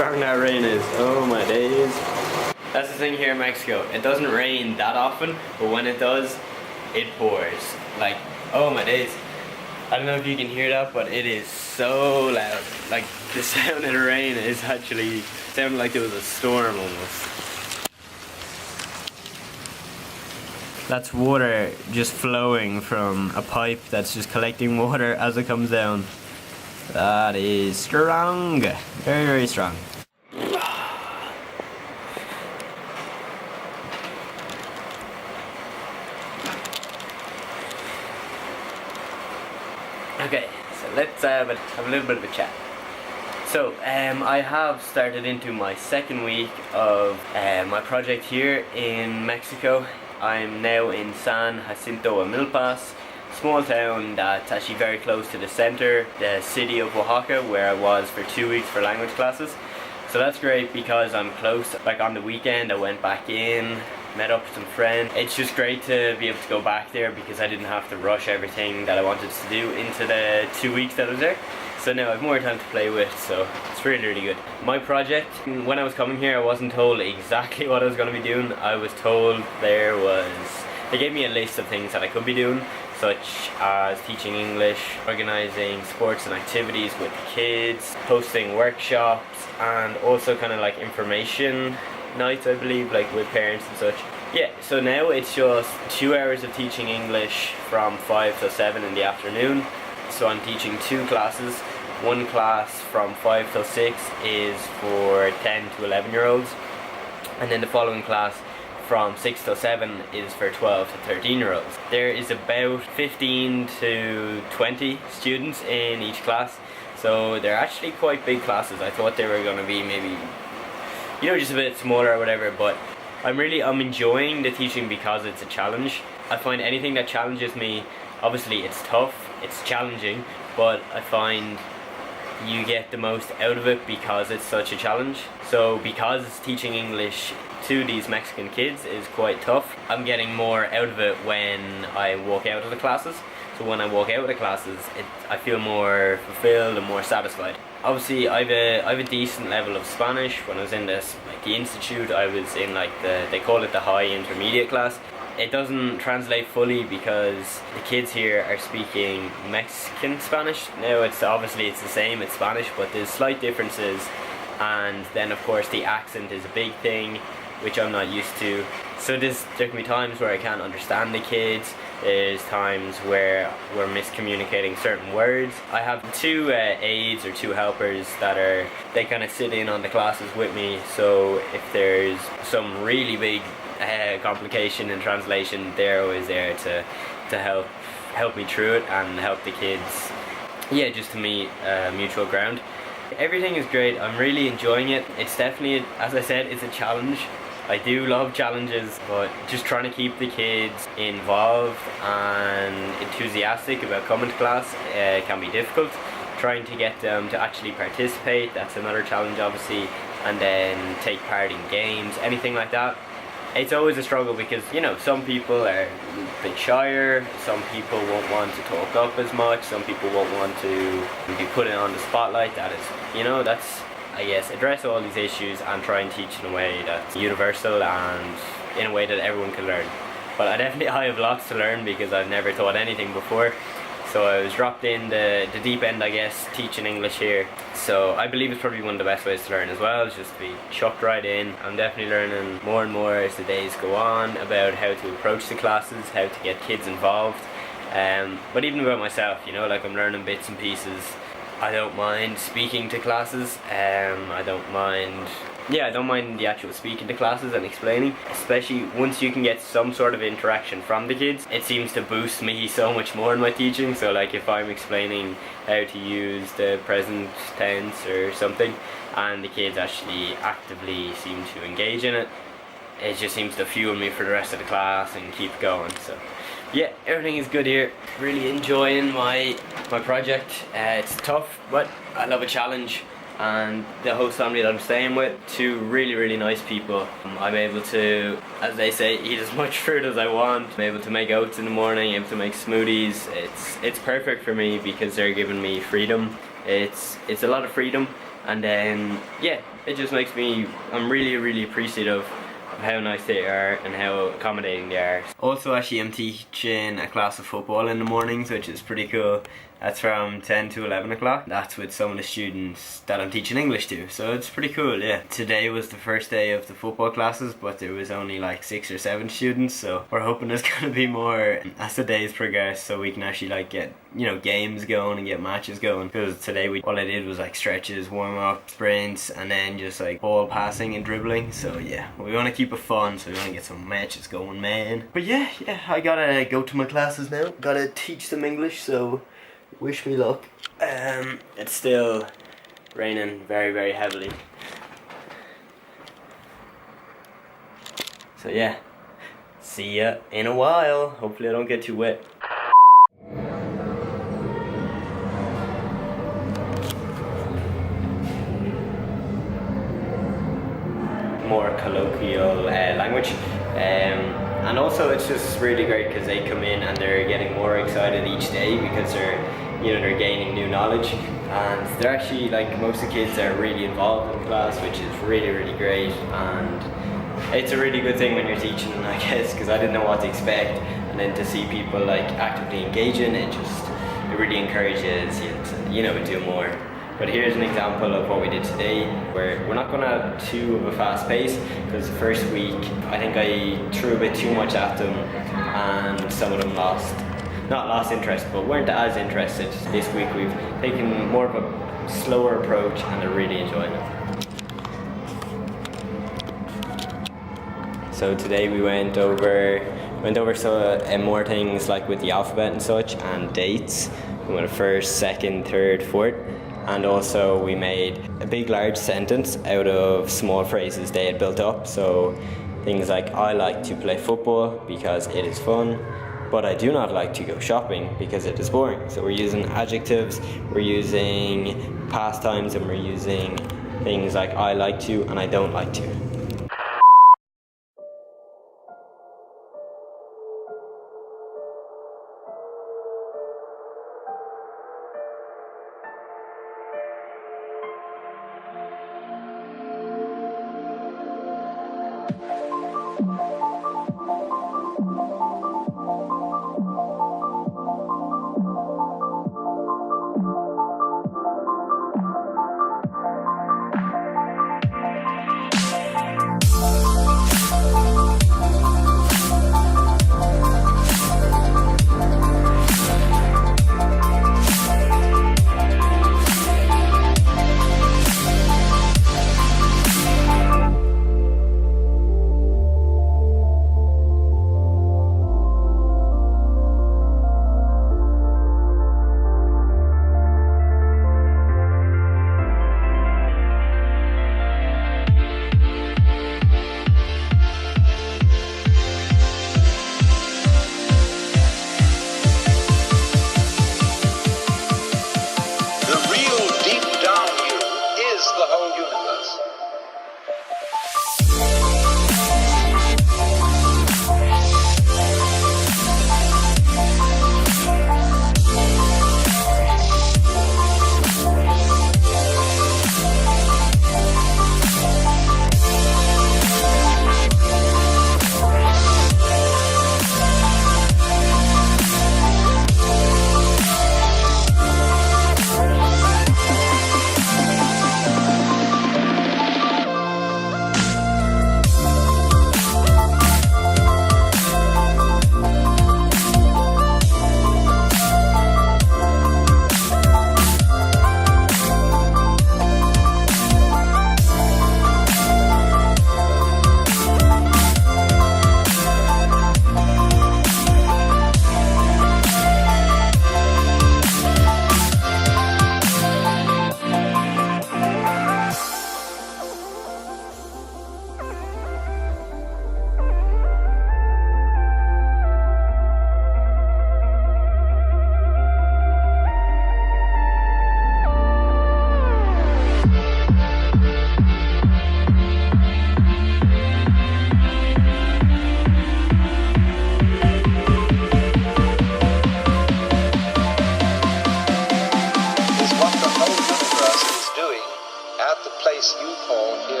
strong that rain is. Oh my days. That's the thing here in Mexico. It doesn't rain that often, but when it does, it pours. Like, oh my days. I don't know if you can hear that, but it is so loud. Like, the sound of the rain is actually sounding like there was a storm almost. That's water just flowing from a pipe that's just collecting water as it comes down. That is strong. Very, very strong. Okay, so let's have a little bit of a chat. So, I have started into my second week of my project here in Mexico. I'm now in San Jacinto Milpas, small town that's actually very close to the center, the city of Oaxaca, where I was for 2 weeks for language classes. So that's great because I'm close. Like on the weekend I went back in, met up with some friends. It's just great to be able to go back there because I didn't have to rush everything that I wanted to do into the 2 weeks that I was there. So now I have more time to play with, so it's really, really good. My project, when I was coming here, I wasn't told exactly what I was going to be doing. I was told they gave me a list of things that I could be doing, such as teaching English, organizing sports and activities with kids, hosting workshops, and also kind of like information nights, I believe, like with parents and such. Yeah, so now it's just 2 hours of teaching English from 5 till 7 in the afternoon. So I'm teaching 2 classes. One class from 5 till 6 is for 10 to 11 year olds, and then the following class from 6 till 7 is for 12 to 13 year olds. There is about 15 to 20 students in each class, so they're actually quite big classes. I thought they were going to be maybe, you know, just a bit smaller or whatever, but I'm enjoying the teaching because it's a challenge. I find anything that challenges me, obviously it's tough, it's challenging, but I find you get the most out of it because it's such a challenge. So because teaching English to these Mexican kids is quite tough, I'm getting more out of it when I walk out of the classes. So when I walk out of the classes, I feel more fulfilled and more satisfied. Obviously, I have a decent level of Spanish. When I was in the institute, I was in they call it the high intermediate class. It doesn't translate fully because the kids here are speaking Mexican Spanish. Now it's the same, it's Spanish, but there's slight differences, and then of course the accent is a big thing, which I'm not used to. So there can be times where I can't understand the kids. There's times where we're miscommunicating certain words. I have 2 aides or 2 helpers they kind of sit in on the classes with me, so if there's some really big complication in translation, they're always there to help me through it and help the kids, yeah, just to meet mutual ground. Everything is great. I'm really enjoying it. It's definitely, as I said, it's a challenge. I do love challenges, but just trying to keep the kids involved and enthusiastic about coming to class can be difficult. Trying to get them to actually participate, that's another challenge obviously, and then take part in games, anything like that. It's always a struggle because, you know, some people are a bit shyer, some people won't want to talk up as much, some people won't want to be put on the spotlight. That is, you know, that's, I guess, address all these issues and try and teach in a way that's universal and in a way that everyone can learn. But I have lots to learn because I've never taught anything before. So I was dropped in the deep end, I guess, teaching English here. So I believe it's probably one of the best ways to learn as well, is just to be chucked right in. I'm definitely learning more and more as the days go on about how to approach the classes, how to get kids involved. But even about myself, you know, like I'm learning bits and pieces. I don't mind speaking to classes. I don't mind the actual speaking to classes and explaining, especially once you can get some sort of interaction from the kids. It seems to boost me so much more in my teaching. So like if I'm explaining how to use the present tense or something and the kids actually actively seem to engage in it, it just seems to fuel me for the rest of the class and keep going. So yeah, everything is good here. Really enjoying my project. It's tough, but I love a challenge. And the host family that I'm staying with, 2 really, really nice people. I'm able to, as they say, eat as much fruit as I want. I'm able to make oats in the morning, able to make smoothies. It's perfect for me because they're giving me freedom. It's a lot of freedom, and then yeah, it just makes me, I'm really appreciative of how nice they are and how accommodating they are. Also, actually, I'm teaching a class of football in the mornings, which is pretty cool. That's from 10 to 11 o'clock. That's with some of the students that I'm teaching English to, so it's pretty cool, yeah. Today was the first day of the football classes, but there was only like 6 or 7 students, so we're hoping there's gonna be more as the days progress, so we can actually like get, you know, games going and get matches going. Because today all I did was like stretches, warm up, sprints, and then just like ball passing and dribbling. So yeah, we want to keep it fun, so we want to get some matches going, man. But yeah, I gotta go to my classes now. Gotta teach them English, so wish me luck. It's still raining very heavily. So yeah, see ya in a while. Hopefully I don't get too wet. More colloquial language, and also it's just really great because they come in and they're getting more excited each day because they're gaining new knowledge, and they're actually, like, most of the kids are really involved in class, which is really great, and it's a really good thing when you're teaching, I guess, because I didn't know what to expect, and then to see people like actively engaging, it really encourages you to do more. But here's an example of what we did today, where we're not going to have too of a fast pace, because the first week I think I threw a bit too much at them, and some of them not lost interest, but weren't as interested. This week we've taken more of a slower approach, and they're really enjoying it. So today we went over more things like with the alphabet and such, and dates. We went first, second, third, fourth. And also we made a large sentence out of small phrases they had built up. So things like, I like to play football because it is fun, but I do not like to go shopping because it is boring. So we're using adjectives, we're using pastimes, and we're using things like I like to and I don't like to.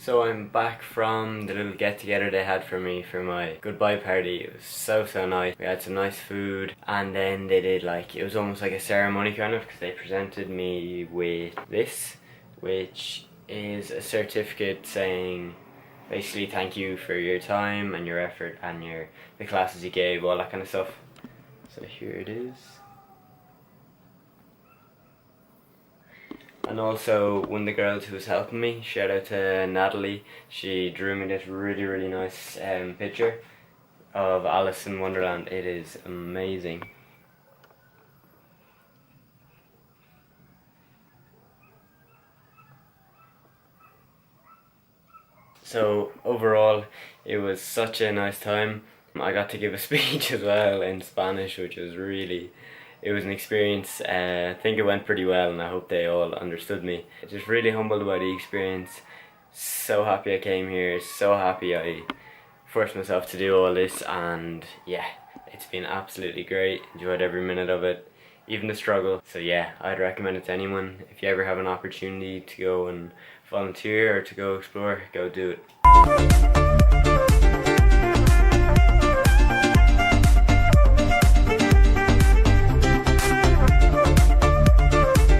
So I'm back from the little get together they had for me for my goodbye party. It was so nice. We had some nice food, and then they did like, it was almost like a ceremony kind of, because they presented me with this, which is a certificate saying basically thank you for your time and your effort and the classes you gave, all that kind of stuff. So here it is. And also, one of the girls who was helping me, shout out to Natalie, she drew me this really nice picture of Alice in Wonderland. It is amazing. So overall, it was such a nice time. I got to give a speech as well in Spanish, which was it was an experience. I think it went pretty well, and I hope they all understood me. Just really humbled by the experience. So happy I came here, so happy I forced myself to do all this, and yeah, it's been absolutely great. Enjoyed every minute of it, even the struggle. So yeah, I'd recommend it to anyone. If you ever have an opportunity to go and volunteer or to go explore, go do it.